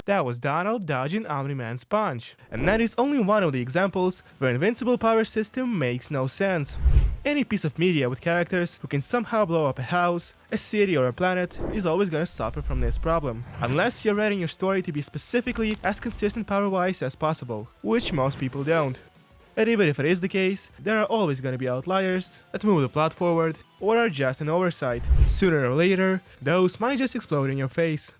That was Donald dodging Omni-Man's punch. And that is only one of the examples where Invincible power system makes no sense. Any piece of media with characters who can somehow blow up a house, a city or a planet is always gonna suffer from this problem. Unless you're writing your story to be specifically as consistent power-wise as possible, which most people don't. And even if it is the case, there are always gonna be outliers that move the plot forward or are just an oversight. Sooner or later, those might just explode in your face.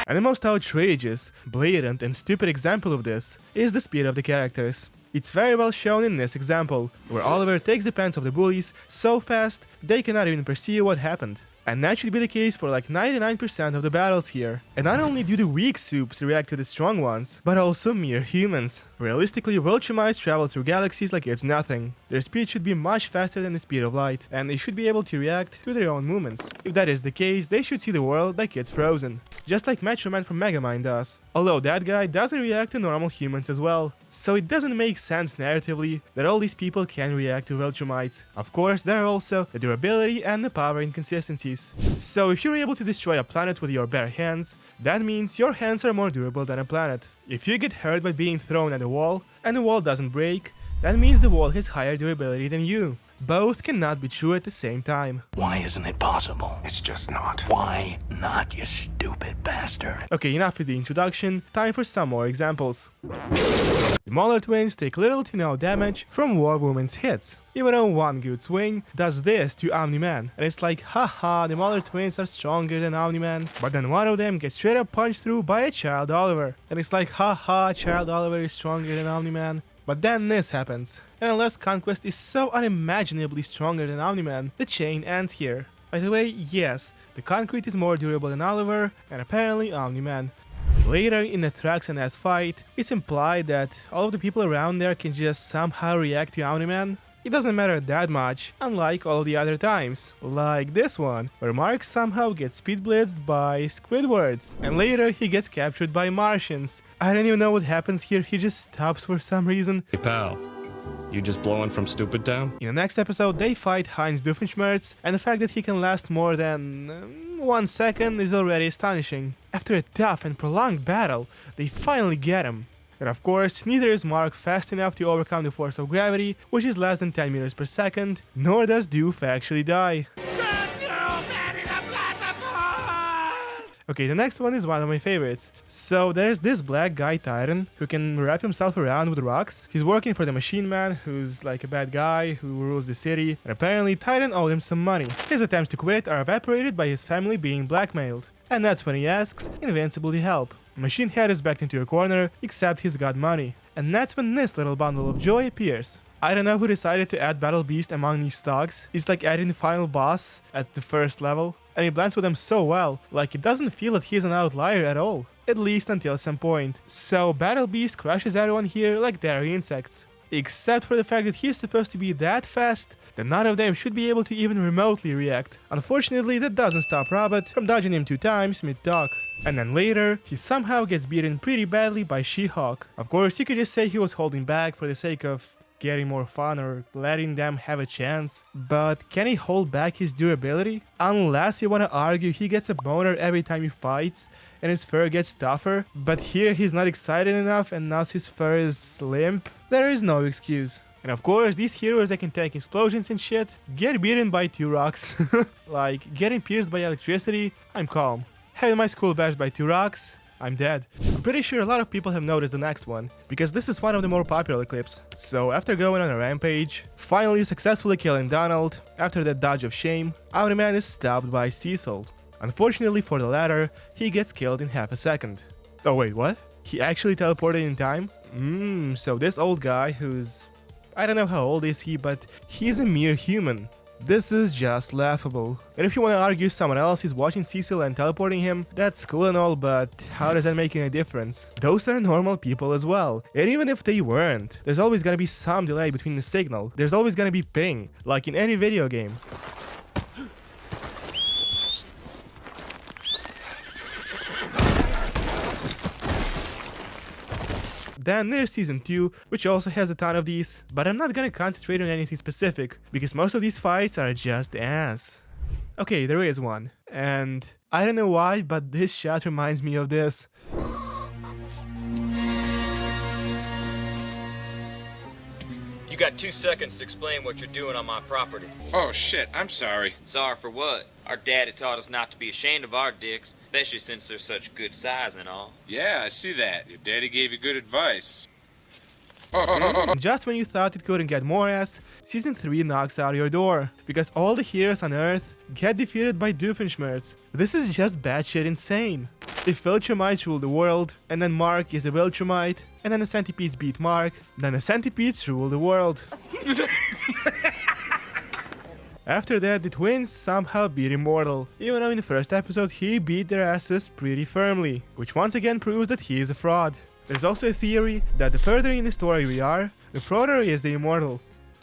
And the most outrageous, blatant and stupid example of this is the speed of the characters. It's very well shown in this example, where Oliver takes the pants of the bullies so fast they cannot even perceive what happened. And that should be the case for like 99% of the battles here. And not only do the weak soups react to the strong ones, but also mere humans. Realistically, Viltrumites travel through galaxies like it's nothing. Their speed should be much faster than the speed of light, and they should be able to react to their own movements. If that is the case, they should see the world like it's frozen. Just like Metro Man from Mega Man does. Although that guy doesn't react to normal humans as well. So it doesn't make sense narratively that all these people can react to Viltrumites. Of course, there are also the durability and the power inconsistencies. So if you're able to destroy a planet with your bare hands, that means your hands are more durable than a planet. If you get hurt by being thrown at a wall, and the wall doesn't break, that means the wall has higher durability than you. Both cannot be true at the same time. Why isn't it possible? It's just not. Why not, you stupid bastard? Okay, enough with the introduction, time for some more examples. The Mauler twins take little to no damage from War Woman's hits, even though one good swing does this to Omni-Man, and it's like, haha, the Mauler twins are stronger than Omni-Man, but then one of them gets straight up punched through by a Child Oliver, and it's like, haha, Child Oliver is stronger than Omni-Man. But then this happens, and unless Conquest is so unimaginably stronger than Omni-Man, the chain ends here. By the way, yes, the concrete is more durable than Oliver, and apparently Omni-Man. Later in the Thrax and S fight, it's implied that all of the people around there can just somehow react to Omni-Man. It doesn't matter that much, unlike all the other times, like this one, where Mark somehow gets speed blitzed by Squidwards, and later he gets captured by Martians. I don't even know what happens here, he just stops for some reason. Hey pal, you just blowing from Stupid Town? In the next episode, they fight Heinz Doofenshmirtz, and the fact that he can last more than 1 second is already astonishing. After a tough and prolonged battle, they finally get him. And of course, neither is Mark fast enough to overcome the force of gravity, which is less than 10 meters per second, nor does Doof actually die. Okay, the next one is one of my favorites. So there's this black guy Titan who can wrap himself around with rocks. He's working for the Machine Man, who's like a bad guy who rules the city, and apparently Titan owed him some money. His attempts to quit are evaporated by his family being blackmailed. And that's when he asks Invincible to help. Machine Head is backed into a corner, except he's got money. And that's when this little bundle of joy appears. I don't know who decided to add Battle Beast among these stocks. It's like adding the final boss at the first level. And he blends with them so well, like it doesn't feel that he's an outlier at all. At least until some point. So Battle Beast crushes everyone here like they're insects. Except for the fact that he's supposed to be that fast that none of them should be able to even remotely react. Unfortunately, that doesn't stop Robot from dodging him 2 times mid-talk. And then later, he somehow gets beaten pretty badly by She-Hulk. Of course, you could just say he was holding back for the sake of getting more fun or letting them have a chance. But can he hold back his durability? Unless you wanna argue he gets a boner every time he fights and his fur gets tougher, but here he's not excited enough and thus his fur is limp, there is no excuse. And of course, these heroes that can take explosions and shit get beaten by 2 rocks. Like, getting pierced by electricity, I'm calm. Having my skull bashed by 2 rocks, I'm dead. I'm pretty sure a lot of people have noticed the next one, because this is one of the more popular clips. So after going on a rampage, finally successfully killing Donald, after that dodge of shame, Omni-Man is stopped by Cecil. Unfortunately for the latter, he gets killed in half a second. Oh wait, what? He actually teleported in time? So this old guy who's... I don't know how old is he, but he's a mere human. This is just laughable. And if you want to argue someone else is watching Cecil and teleporting him, that's cool and all, but how does that make any difference? Those are normal people as well. And even if they weren't, there's always gonna be some delay between the signal. There's always gonna be ping, like in any video game. Then there's Season 2, which also has a ton of these, but I'm not gonna concentrate on anything specific, because most of these fights are just ass. Okay, there is one, And I don't know why, but this shot reminds me of this. You got 2 seconds to explain what you're doing on my property. Oh shit, I'm sorry. Sorry for what? Our daddy taught us not to be ashamed of our dicks, especially since they're such good size and all. Yeah, I see that. Your daddy gave you good advice. And just when you thought it couldn't get more ass, Season 3 knocks out your door, because all the heroes on Earth get defeated by Doofenshmirtz. This is just batshit insane. If Viltrumites rule the world, and then Mark is a Viltrumite, and then the Centipedes beat Mark, then the Centipedes rule the world. After that, the twins somehow beat Immortal, even though in the first episode he beat their asses pretty firmly, which once again proves that he is a fraud. There's also a theory that the further in the story we are, the further is the Immortal.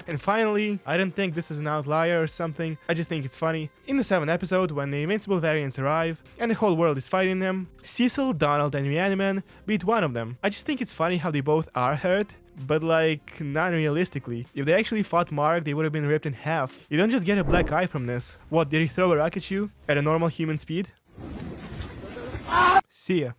And finally, I don't think this is an outlier or something, I just think it's funny. In the 7th episode, when the Invincible variants arrive, and the whole world is fighting them, Cecil, Donald, and Reaniman beat one of them. I just think it's funny how they both are hurt, but like, not realistically. If they actually fought Mark, they would have been ripped in half. You don't just get a black eye from this. What, did he throw a rock at you? At a normal human speed? See ya.